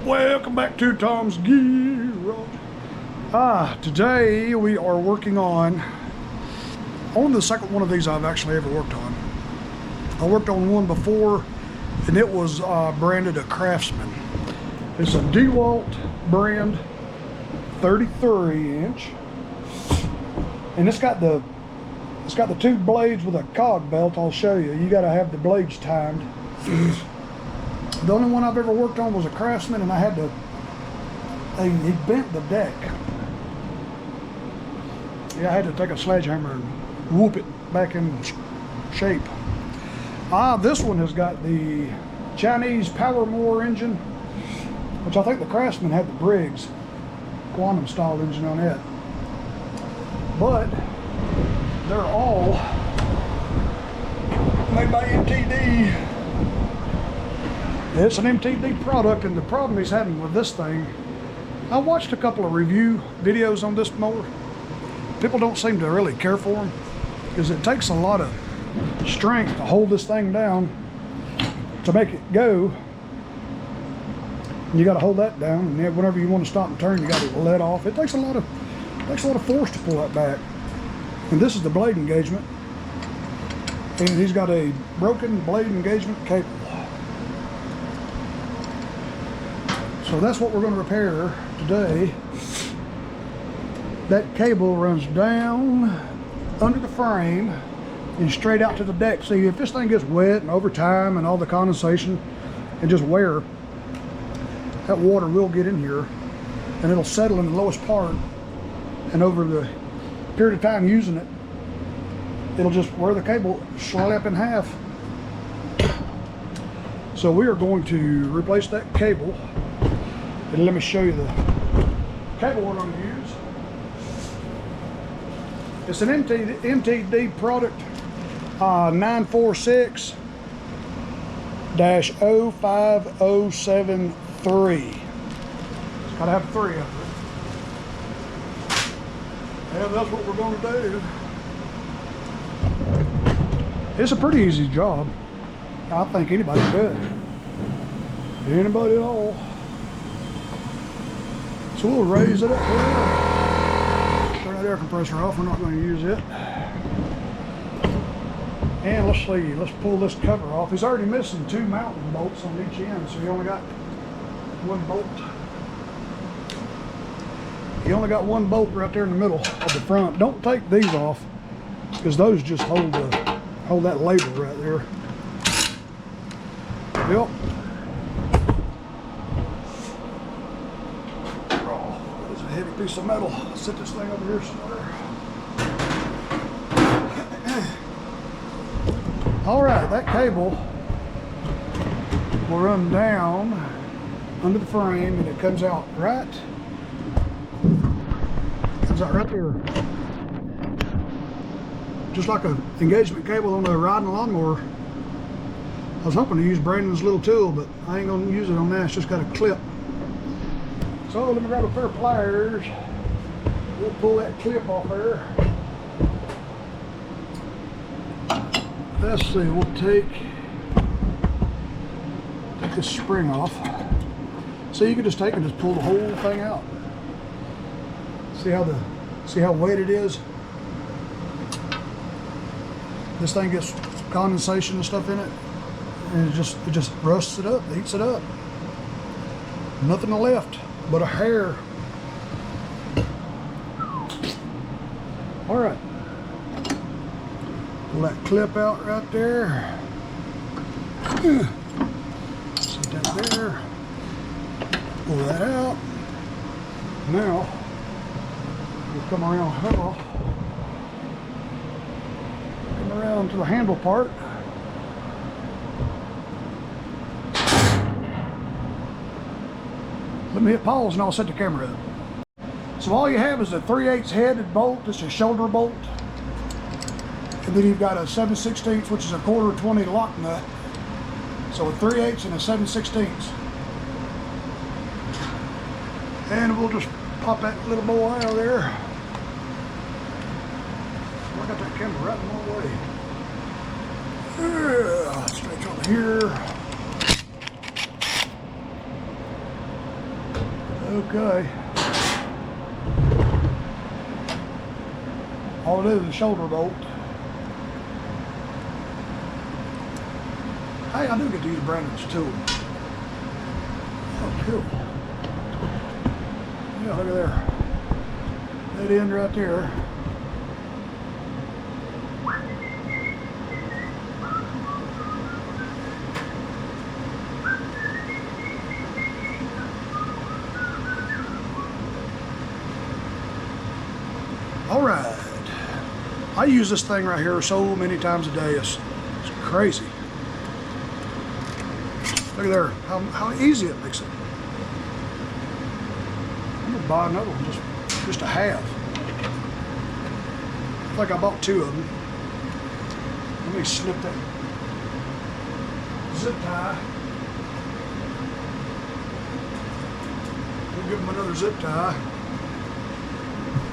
Welcome back to Tom's Gear. Today we are working on the second one of these I've actually ever worked on. I worked on one before and it was branded a Craftsman. It's a DeWalt brand 33-inch, and it's got the two blades with a cog belt. I'll show you. You got to have the blades timed. The only one I've ever worked on was a Craftsman, and I had to, he bent the deck. Yeah, I had to take a sledgehammer and whoop it back in shape. This one has got the Chinese power Mower engine, which I think the Craftsman had the Briggs quantum style engine on it. But they're all made by MTD. It's an MTD product, and the problem he's having with this thing, I watched a couple of review videos on this mower. People don't seem to really care for them because it takes a lot of strength to hold this thing down to make it go. And you got to hold that down, and then whenever you want to stop and turn, you got to let off. It takes a lot of force to pull that back. And this is the blade engagement, and he's got a broken blade engagement cable. So that's what we're going to repair today. That cable runs down under the frame and straight out to the deck. See, if this thing gets wet and over time and all the condensation and just wear, that water will get in here and it'll settle in the lowest part, and over the period of time using it, it'll just wear the cable slap in half. So we are going to replace that cable. And let me show you the cable we're going to use. It's an MTD product, 946-05073. It's got to have 3 of it. And that's what we're going to do. It's a pretty easy job. I think anybody could. Anybody at all. So we'll raise it up here. Turn that air compressor off. We're not going to use it. And let's see. Let's pull this cover off. He's already missing 2 mounting bolts on each end, so he only got 1 bolt. He only got 1 bolt right there in the middle of the front. Don't take these off, because those just hold that label right there. Yep. Heavy piece of metal. I'll set this thing over here somewhere. All right, that cable will run down under the frame, and it comes out right there, just like an engagement cable on a riding lawnmower. I was hoping to use Brandon's little tool, but I ain't gonna use it on that. It's just got a clip. So let me grab a pair of pliers. We'll pull that clip off there. Let's see, we'll take this spring off. So you can just take and just pull the whole thing out. See how wet it is? This thing gets condensation and stuff in it, and it just rusts it up, eats it up. Nothing left but a hair. All right, pull that clip out right there. Set that there. Pull that out. Now we'll come around to the handle part. Let me hit pause and I'll set the camera up. So all you have is a 3/8 headed bolt. It's a shoulder bolt. And then you've got a 7/16, which is a 1/4 20 lock nut. So a 3/8 and a 7/16. And we'll just pop that little boy out of there. I got that camera right in my way. Stretch over here. Okay. All it is a shoulder bolt. Hey, I do get to use Brandon's tool. Oh, cool. Yeah, look at there. That end right there. All right. I use this thing right here so many times a day. It's crazy. Look at there, how easy it makes it. I'm gonna buy another one just to have. I think I bought 2 of them. Let me snip that zip tie. We'll give them another zip tie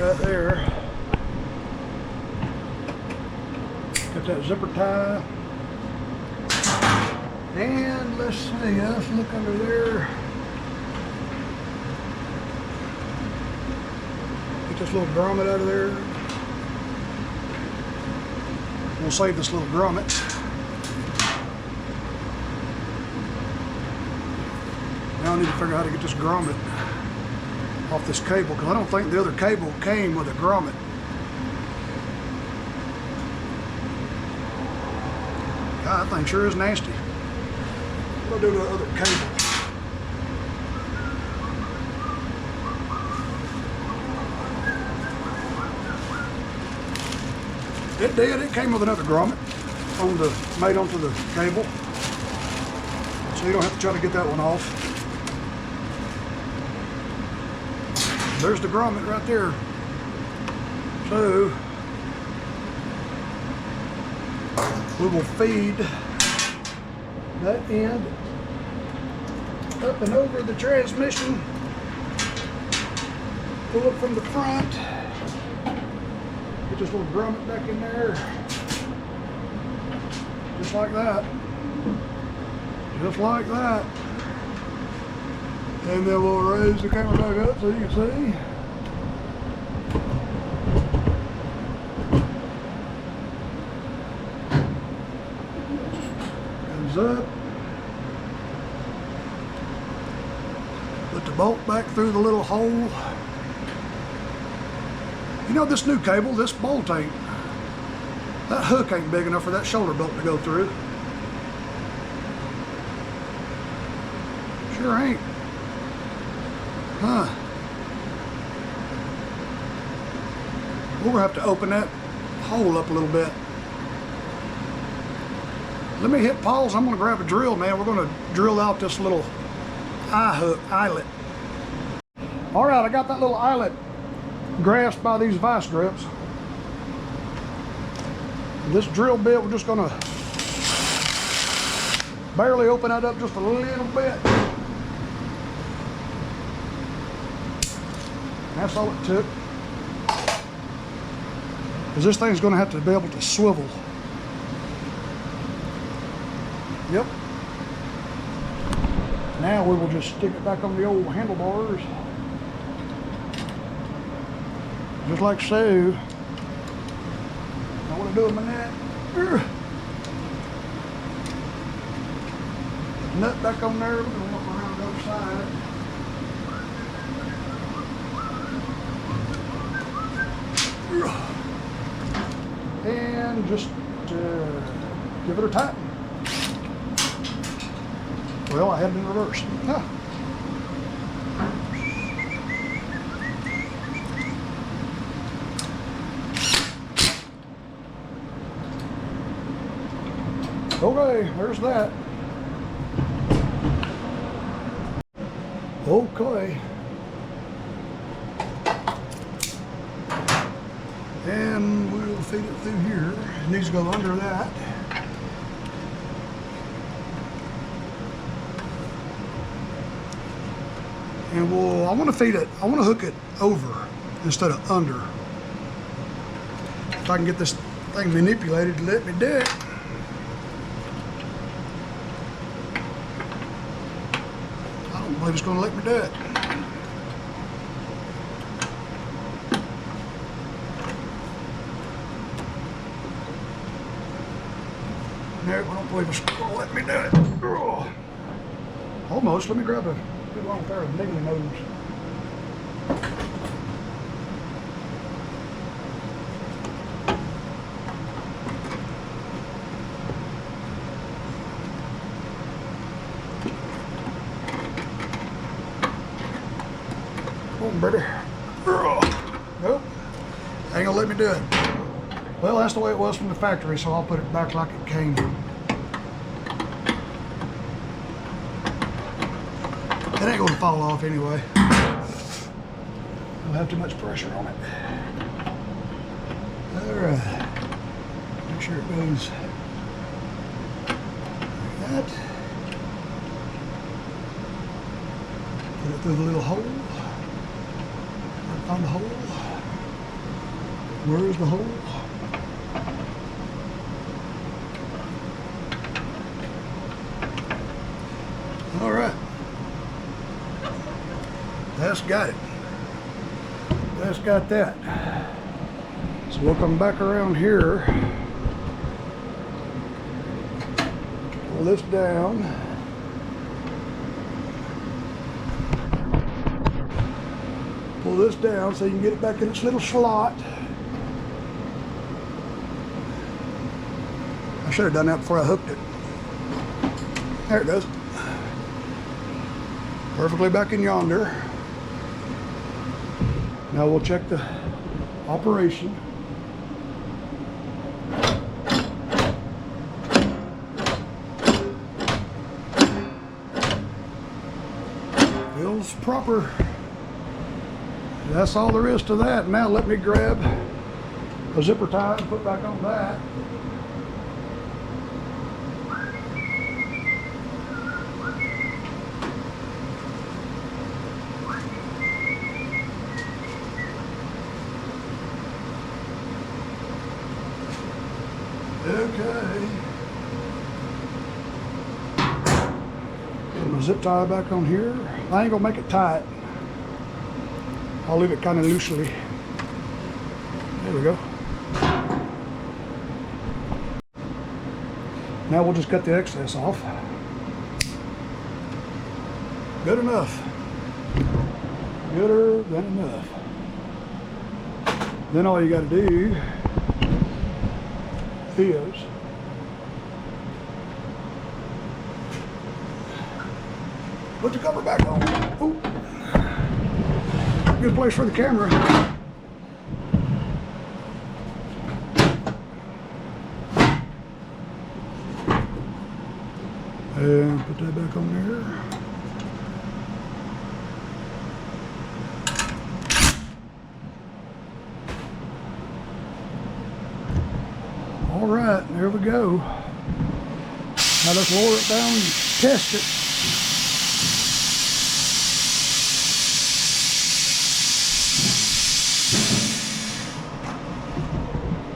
right there. Got that zipper tie. And let's see, let's look under there. Get this little grommet out of there. We'll save this little grommet. Now I need to figure out how to get this grommet off this cable, because I don't think the other cable came with a grommet. God, that thing sure is nasty. What do I do to the other cable? It did. It came with another grommet made onto the cable, so you don't have to try to get that one off. There's the grommet right there. So we will feed that end up and over the transmission. Pull it from the front. Get this little grommet back in there. Just like that. Just like that. And then we'll raise the camera back up so you can see. Comes up. Put the bolt back through the little hole. You know, this new cable, this bolt ain't, that hook ain't big enough for that shoulder bolt to go through. Sure ain't. Huh. We're gonna have to open that hole up a little bit. Let me hit pause. I'm gonna grab a drill, man. We're gonna drill out this little eyelet. All right, I got that little eyelet grasped by these vice grips. This drill bit, we're just gonna barely open that up just a little bit. That's all it took. Because this thing's gonna have to be able to swivel. Yep. Now we will just stick it back on the old handlebars. Just like so. I want to do it with my net. Nut back on there. We're going to walk around the other side. And just give it a tighten. Well, I had it in reverse. Huh. Okay, there's that. Okay. And we'll feed it through here. It needs to go under that. And I want to feed it, I want to hook it over instead of under. If I can get this thing manipulated to let me do it. I don't believe it's going to let me do it. No, I don't believe it's gonna let me do it. Ugh. Almost. Let me grab a good long pair of niggly nose. Come on, baby. Nope. Ain't gonna let me do it. Well, that's the way it was from the factory, so I'll put it back like it came. It ain't gonna fall off anyway. I'll have too much pressure on it. Alright. Make sure it goes like that. Put it through the little hole. Find the hole. Where is the hole? All right. That's got it. That's got that. So we'll come back around here. Pull this down. Pull this down so you can get it back in its little slot. I should have done that before I hooked it. There it goes. Perfectly back in yonder. Now we'll check the operation. Feels proper. That's all there is to that. Now let me grab a zipper tie and put back on that. Okay. Put my zip tie back on here. I ain't gonna make it tight. I'll leave it kind of loosely. There we go. Now we'll just cut the excess off. Good enough. Gooder than enough. Then all you got to do is put the cover back on. Ooh. Good place for the camera. And put that back on there. All right, there we go. Now let's lower it down and test it.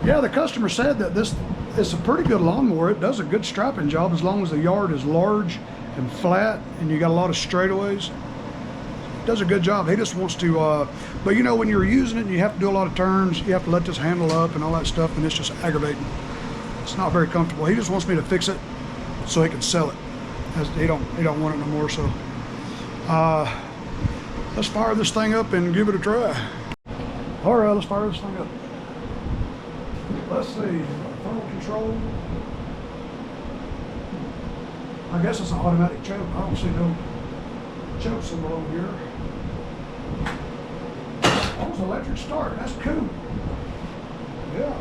Yeah, the customer said that this is a pretty good lawnmower. It does a good strapping job as long as the yard is large and flat and you got a lot of straightaways. It does a good job. He just wants to, but you know, when you're using it and you have to do a lot of turns, you have to let this handle up and all that stuff, and it's just aggravating. It's not very comfortable. He just wants me to fix it so he can sell it. He don't want it no more. So let's fire this thing up and give it a try. All right, let's fire this thing up. Let's see, thermal control. I guess it's an automatic choke. I don't see no choke symbol over here. Oh, it's an electric start. That's cool. Yeah.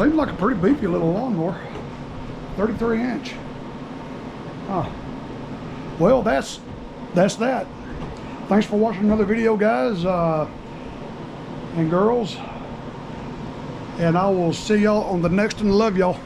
Seems like a pretty beefy little lawnmower. 33 inch. Huh. Well, that's that. Thanks for watching another video, guys and girls. And I will see y'all on the next one. Love y'all.